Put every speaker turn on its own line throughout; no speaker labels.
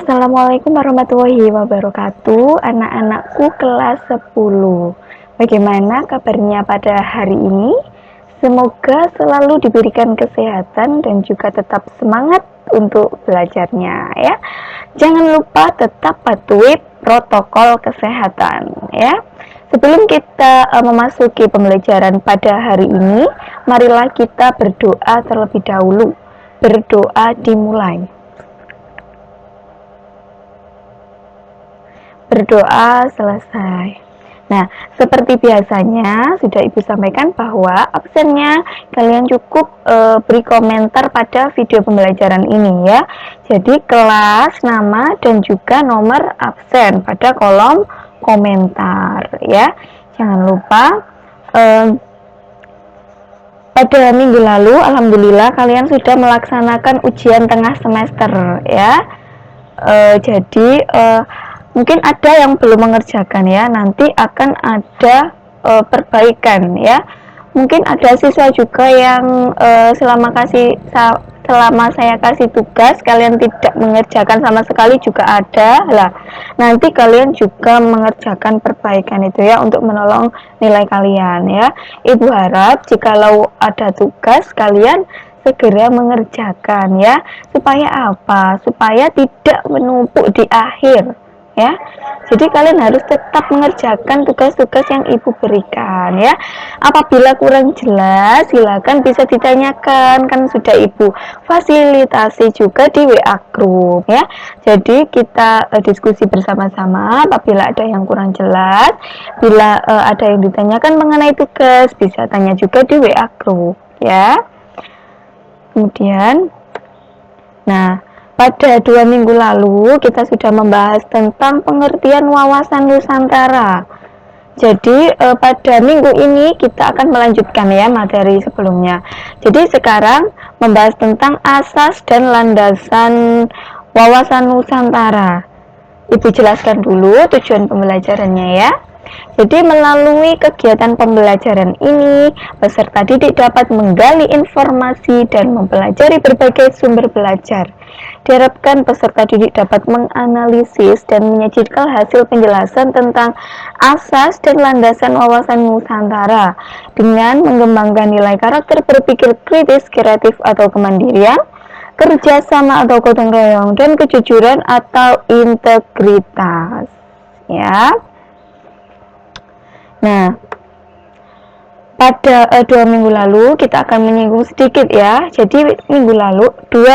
Assalamualaikum warahmatullahi wabarakatuh, anak-anakku kelas 10. Bagaimana kabarnya pada hari ini? Semoga selalu diberikan kesehatan dan juga tetap semangat untuk belajarnya ya. Jangan lupa tetap patuhi protokol kesehatan ya. Sebelum kita memasuki pembelajaran pada hari ini, marilah kita berdoa terlebih dahulu. Berdoa dimulai. Berdoa selesai. Nah, seperti biasanya sudah Ibu sampaikan bahwa absennya kalian cukup beri komentar pada video pembelajaran ini ya. Jadi kelas, nama dan juga nomor absen pada kolom komentar ya. Jangan lupa pada minggu lalu alhamdulillah kalian sudah melaksanakan ujian tengah semester ya. Jadi mungkin ada yang belum mengerjakan ya, nanti akan ada perbaikan ya. Mungkin ada siswa juga yang selama saya kasih tugas kalian tidak mengerjakan sama sekali juga ada lah. Nanti kalian juga mengerjakan perbaikan itu ya untuk menolong nilai kalian ya. Ibu harap jikalau ada tugas kalian segera mengerjakan ya. Supaya apa? Supaya tidak menumpuk di akhir ya. Jadi kalian harus tetap mengerjakan tugas-tugas yang Ibu berikan ya. Apabila kurang jelas silakan bisa ditanyakan, kan sudah Ibu fasilitasi juga di WA group ya. Jadi kita diskusi bersama-sama apabila ada yang kurang jelas. Bila ada yang ditanyakan mengenai tugas bisa tanya juga di WA group ya. Kemudian pada 2 minggu lalu kita sudah membahas tentang pengertian wawasan Nusantara. Jadi pada minggu ini kita akan melanjutkan ya materi sebelumnya. Jadi sekarang membahas tentang asas dan landasan wawasan Nusantara. Ibu jelaskan dulu tujuan pembelajarannya ya. Jadi melalui kegiatan pembelajaran ini, peserta didik dapat menggali informasi dan mempelajari berbagai sumber belajar. Diharapkan peserta didik dapat menganalisis dan menyajikan hasil penjelasan tentang asas dan landasan wawasan Nusantara dengan mengembangkan nilai karakter berpikir kritis, kreatif atau kemandirian, kerjasama atau gotong royong, dan kejujuran atau integritas. Ya. Nah, pada 2 minggu lalu kita akan menyinggung sedikit ya. Jadi 2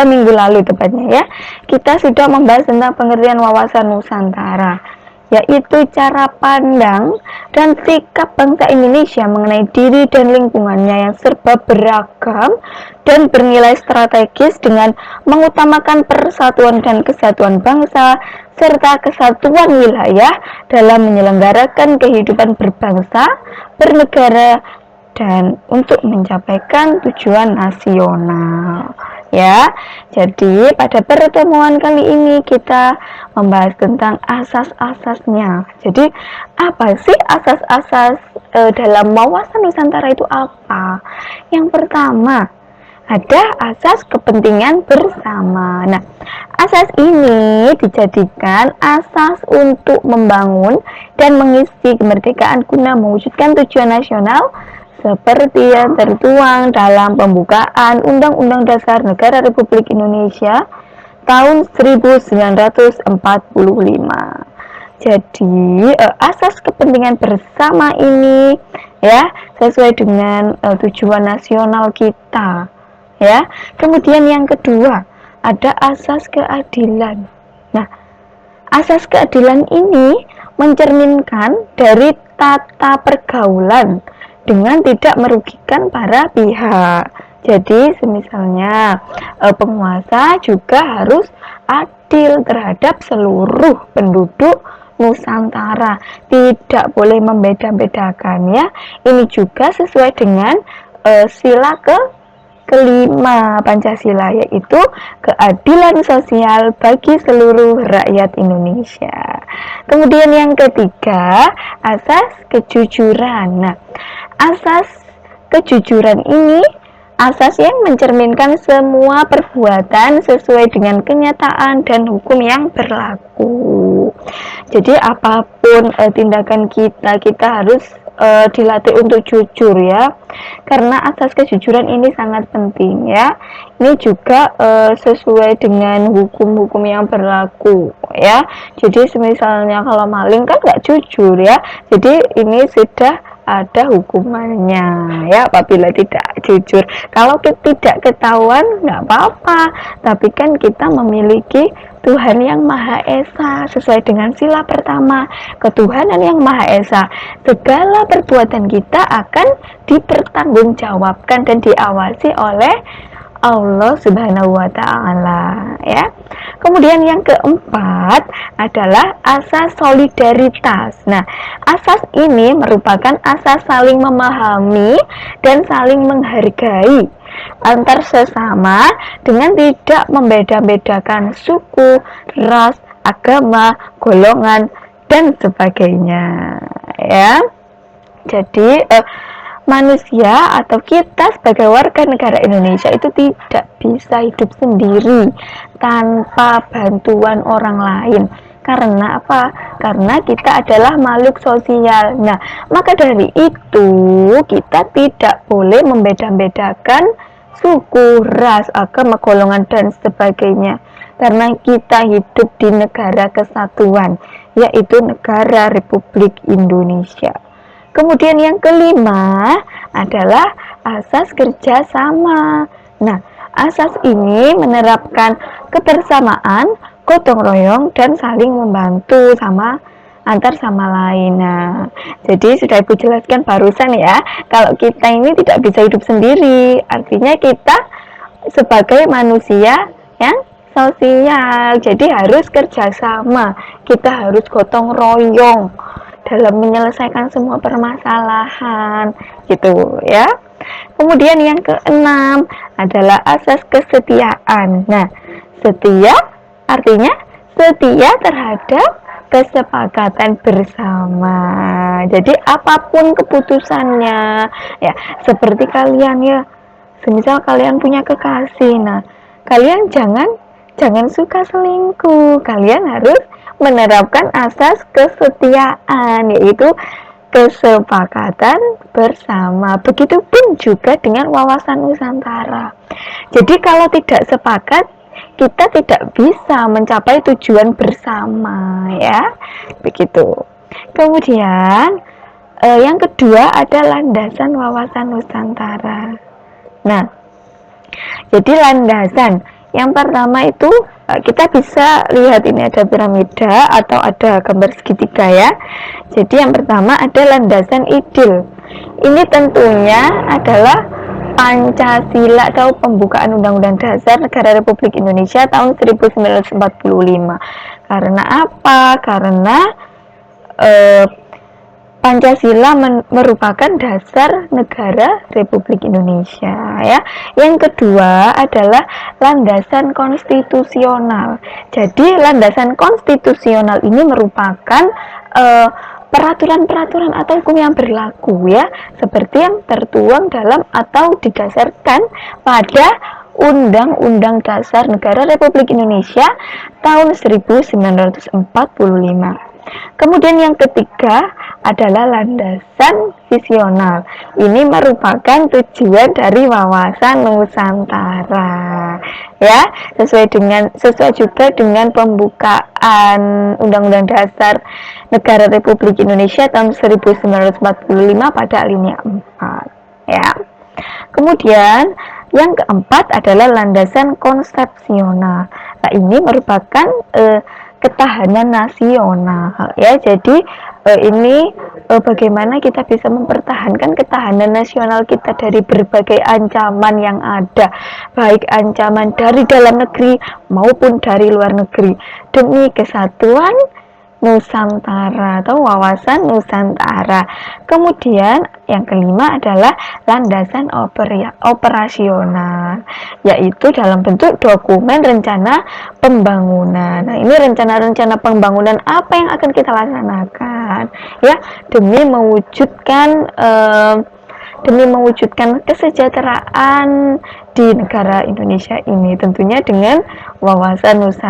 minggu lalu tepatnya ya, kita sudah membahas tentang pengertian wawasan Nusantara, yaitu cara pandang dan sikap bangsa Indonesia mengenai diri dan lingkungannya yang serba beragam dan bernilai strategis dengan mengutamakan persatuan dan kesatuan bangsa serta kesatuan wilayah dalam menyelenggarakan kehidupan berbangsa, bernegara, dan untuk mencapaikan tujuan nasional ya. Jadi pada pertemuan kali ini kita membahas tentang asas-asasnya. Jadi apa sih asas-asas dalam wawasan Nusantara itu apa? Yang pertama ada asas kepentingan bersama. Nah, asas ini dijadikan asas untuk membangun dan mengisi kemerdekaan guna mewujudkan tujuan nasional seperti yang tertuang dalam pembukaan Undang-Undang Dasar Negara Republik Indonesia tahun 1945. Jadi, asas kepentingan bersama ini ya sesuai dengan tujuan nasional kita. Ya, kemudian yang kedua ada asas keadilan. Nah, asas keadilan ini mencerminkan dari tata pergaulan dengan tidak merugikan para pihak. Jadi, misalnya penguasa juga harus adil terhadap seluruh penduduk Nusantara, tidak boleh membeda-bedakan ya. Ini juga sesuai dengan sila kelima Pancasila, yaitu keadilan sosial bagi seluruh rakyat Indonesia. Kemudian yang ketiga, asas kejujuran. Nah, asas kejujuran ini Asas yang mencerminkan semua perbuatan sesuai dengan kenyataan dan hukum yang berlaku. Jadi apapun tindakan kita harus dilatih untuk jujur ya, karena asas kejujuran ini sangat penting ya. Ini juga sesuai dengan hukum-hukum yang berlaku ya. Jadi misalnya kalau maling kan nggak jujur ya, jadi ini sudah ada hukumannya ya apabila tidak jujur. Kalau tidak ketahuan nggak apa-apa, tapi kan kita memiliki Tuhan yang Maha Esa sesuai dengan sila pertama, ketuhanan yang Maha Esa. Segala perbuatan kita akan dipertanggungjawabkan dan diawasi oleh Allah Subhanahu wa taala ya. Kemudian yang keempat adalah asas solidaritas. Nah, asas ini merupakan asas saling memahami dan saling menghargai antar sesama dengan tidak membeda-bedakan suku, ras, agama, golongan dan sebagainya ya. Jadi manusia atau kita sebagai warga negara Indonesia itu tidak bisa hidup sendiri tanpa bantuan orang lain. Karena apa? Karena kita adalah makhluk sosial. Nah, maka dari itu kita tidak boleh membeda-bedakan suku, ras, agama, golongan dan sebagainya. Karena kita hidup di negara kesatuan, yaitu negara Republik Indonesia. Kemudian yang kelima adalah asas kerjasama. Nah, asas ini menerapkan kebersamaan, gotong royong, dan saling membantu antar sama lain. Nah, jadi sudah Ibu jelaskan barusan ya, kalau kita ini tidak bisa hidup sendiri, artinya kita sebagai manusia yang sosial, jadi harus kerjasama, kita harus gotong royong dalam menyelesaikan semua permasalahan gitu ya. Kemudian yang keenam adalah asas kesetiaan. Nah, setia artinya setia terhadap kesepakatan bersama. Jadi apapun keputusannya ya, seperti kalian ya, semisal kalian punya kekasih, nah kalian jangan suka selingkuh, kalian harus menerapkan asas kesetiaan, yaitu kesepakatan bersama. Begitupun juga dengan wawasan Nusantara. Jadi kalau tidak sepakat, kita tidak bisa mencapai tujuan bersama ya. Begitu. Kemudian yang kedua ada landasan wawasan Nusantara. Nah, jadi landasan yang pertama itu kita bisa lihat ini ada piramida atau ada gambar segitiga ya. Jadi yang pertama ada landasan idil. Ini tentunya adalah Pancasila atau pembukaan Undang-Undang Dasar Negara Republik Indonesia tahun 1945. Karena apa? Karena Pancasila merupakan dasar negara Republik Indonesia ya. Yang kedua adalah landasan konstitusional. Jadi landasan konstitusional ini merupakan peraturan-peraturan atau hukum yang berlaku ya, seperti yang tertuang dalam atau didasarkan pada Undang-Undang Dasar Negara Republik Indonesia tahun 1945. Kemudian yang ketiga adalah landasan visional. Ini merupakan tujuan dari wawasan Nusantara. Ya, sesuai juga dengan pembukaan Undang-Undang Dasar Negara Republik Indonesia tahun 1945 pada alinea 4. Ya. Kemudian yang keempat adalah landasan konsepsional. Nah, ini merupakan ketahanan nasional ya. Jadi ini bagaimana kita bisa mempertahankan ketahanan nasional kita dari berbagai ancaman yang ada, baik ancaman dari dalam negeri maupun dari luar negeri, demi kesatuan Nusantara atau wawasan Nusantara. Kemudian yang kelima adalah landasan operasional, yaitu dalam bentuk dokumen rencana pembangunan. Nah, ini rencana-rencana pembangunan apa yang akan kita laksanakan ya, demi mewujudkan demi mewujudkan kesejahteraan di negara Indonesia ini, tentunya dengan wawasan Nusantara.